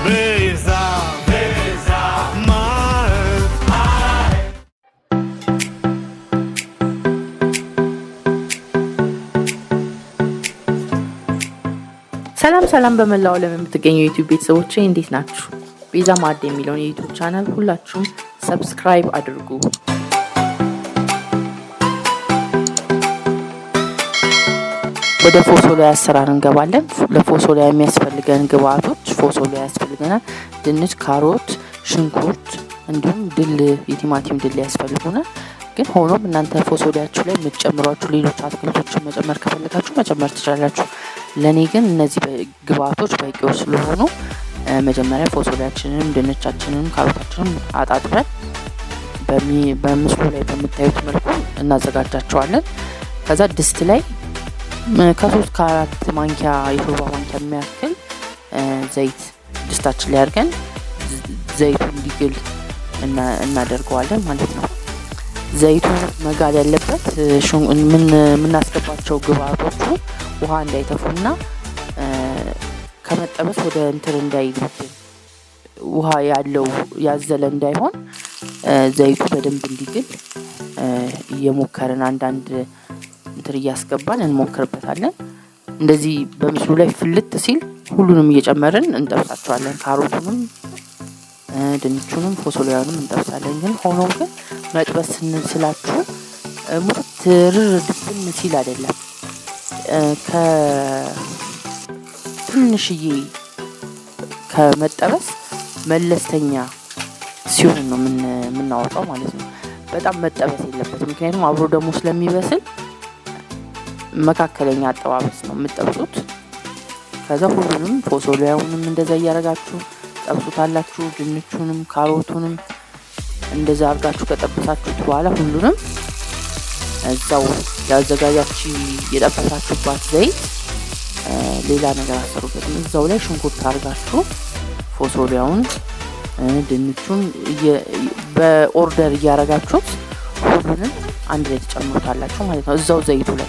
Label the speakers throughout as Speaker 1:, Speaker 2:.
Speaker 1: Beza, beza, ሰላም በመላው ዓለም የምትገኙ የዩቲዩብ ቤተሰቦቼ እንዴት ናችሁ? ቤዛ ማዕድ የሚለውን የዩቲዩብ ቻናል ሁላችሁም ሰብስክራይብ አድርጉ። ወደ ፎሶሊያ አሰራር እንገባለን። ለፎሶሊያ የሚያስፈልገን ግብአቶች ፎሶሊያ ያስፈልገናል። ድንች፣ ካሮት፣ ሽንኩርት እንዲሁም ድል የቲማቲም ድል ያስፈልጉናል። ግን ሆኖም እናንተ ፎሶሊያችሁ ላይ የምትጨምሯቸው ሌሎች አትክልቶችን መጨመር ከፈለጋችሁ መጨመር ትችላላችሁ። ለኔ ግን እነዚህ ግብአቶች በቂዎች ስለሆኑ መጀመሪያ ፎሶሊያችንን፣ ድንቻችንን፣ ካሮታችንን አጣጥበን በምስሉ ላይ በምታዩት መልኩ እናዘጋጃቸዋለን። ከዛ ድስት ላይ ከ3 ከ4 ማንኪያ የሾርባ ማንኪያ የሚያክል ዘይት ድስታችን ላይ አድርገን ዘይቱ እንዲግል እናደርገዋለን ማለት ነው። ዘይቱ መጋል ያለበት የምናስገባቸው ግብአቶቹ ውሃ እንዳይተፉና ከመጠበስ ወደ እንትን እንዳይልብን ውሃ ያለው ያዘለ እንዳይሆን ዘይቱ በደንብ እንዲግል እየሞከርን አንዳንድ እንትን እያስገባን እንሞክርበታለን። እንደዚህ በምስሉ ላይ ፍልጥ ሲል ሁሉንም እየጨመርን እንጠብሳቸዋለን። ካሮቱንም ድንቹንም ፎሶሊያውንም እንጠብሳለን። ግን ሆኖ ግን መጥበስ ስላችሁ ሙት ድብን ሲል አይደለም፣ ከትንሽዬ ከመጠበስ መለስተኛ ሲሆን ነው የምናወጣው ማለት ነው። በጣም መጠበስ የለበትም፣ ምክንያቱም አብሮ ደግሞ ስለሚበስል መካከለኛ አጠባበስ ነው የምጠብሱት። ከዛ ሁሉንም ፎሶሊያውንም እንደዛ እያደረጋችሁ ጠብሱታላችሁ። ድንቹንም ካሮቱንም እንደዛ አድርጋችሁ ከጠበሳችሁት በኋላ ሁሉንም እዛው ያዘጋጃችሁ የጠበሳችሁባት ዘይት ሌላ ነገር አሰሩበትም። እዛው ላይ ሽንኩርት አድርጋችሁ ፎሶሊያውን ድንቹን በኦርደር እያደረጋችሁት ሁሉንም አንድ ላይ ተጨምሩታላችሁ ማለት ነው። እዛው ዘይቱ ላይ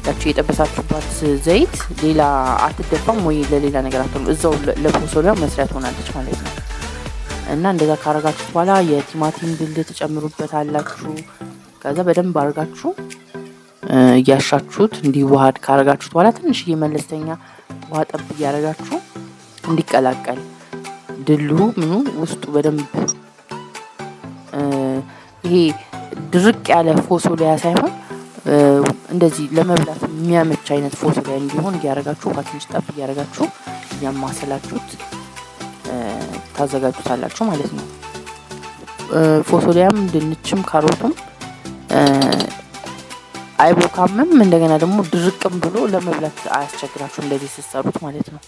Speaker 1: ያቺ የጠበሳችሁባት ዘይት ሌላ አትደፋም ወይ ለሌላ ነገር አትሉ፣ እዛው ለፎሶሊያ መስሪያ ትሆናለች ማለት ነው። እና እንደዛ ካረጋችሁት በኋላ የቲማቲም ድል ተጨምሩበታላችሁ። ከዛ በደንብ አድርጋችሁ እያሻችሁት እንዲዋሃድ ካረጋችሁት በኋላ ትንሽዬ መለስተኛ ውሃ ጠብ እያረጋችሁ እንዲቀላቀል ድሉ ምኑ ውስጡ በደንብ ይሄ ድርቅ ያለ ፎሶሊያ ሳይሆን እንደዚህ ለመብላት የሚያመች አይነት ፎሶሊያ እንዲሆን እያረጋችሁ ውሃ ትንሽ ጠብ እያረጋችሁ እያማሰላችሁት ታዘጋጁታላችሁ ማለት ነው። ፎሶሊያም ድንችም ካሮቱም አይቦካምም፣ እንደገና ደግሞ ድርቅም ብሎ ለመብላት አያስቸግራችሁ እንደዚህ ስትሰሩት ማለት ነው።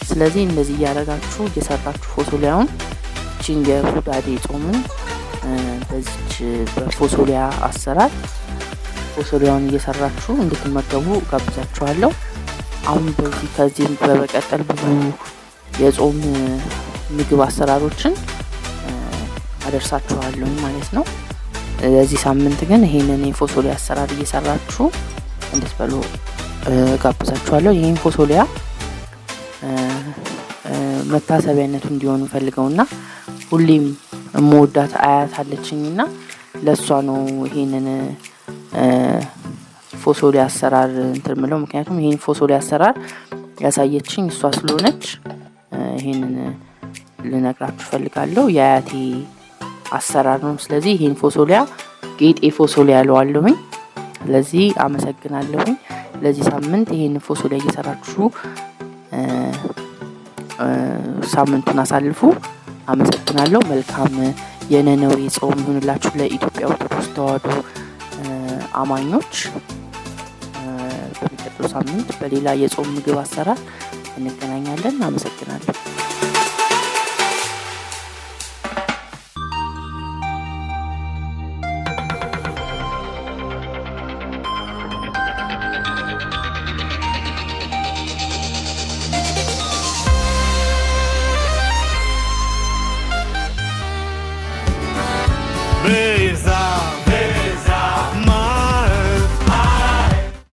Speaker 1: ስለዚህ እንደዚህ እያረጋችሁ እየሰራችሁ ፎሶሊያውን እቺን የሁዳዴ ጾምን በዚች በፎሶሊያ አሰራር ፎሶሊያውን እየሰራችሁ እንድትመገቡ ጋብዛችኋለሁ። አሁን ከዚህም በመቀጠል ብዙ የጾም ምግብ አሰራሮችን አደርሳችኋለሁ ማለት ነው። ለዚህ ሳምንት ግን ይሄንን የፎሶሊያ አሰራር እየሰራችሁ እንድትበሉ ጋብዛችኋለሁ። ይሄን ፎሶሊያ መታሰቢያነቱ እንዲሆን ፈልገውና ሁሌም የምወዳት አያት አለችኝና ለሷ ነው ይሄንን ፎሶሊያ አሰራር እንትን ምለው። ምክንያቱም ይሄን ፎሶሊያ አሰራር ያሳየችኝ እሷ ስለሆነች ይሄንን ልነግራችሁ ፈልጋለሁ። የአያቴ አሰራር ነው። ስለዚህ ይሄን ፎሶሊያ ጌጤ ፎሶሊያ ያለዋለሁኝ። ስለዚህ አመሰግናለሁኝ። ለዚህ ሳምንት ይሄን ፎሶሊያ እየሰራችሁ ሳምንቱን አሳልፉ። አመሰግናለሁ። መልካም የነነዌ ጾም ይሁንላችሁ ለኢትዮጵያ ኦርቶዶክስ ተዋሕዶ አማኞች። በሚቀጥለው ሳምንት በሌላ የጾም ምግብ አሰራር እንገናኛለን። አመሰግናለሁ።
Speaker 2: Beza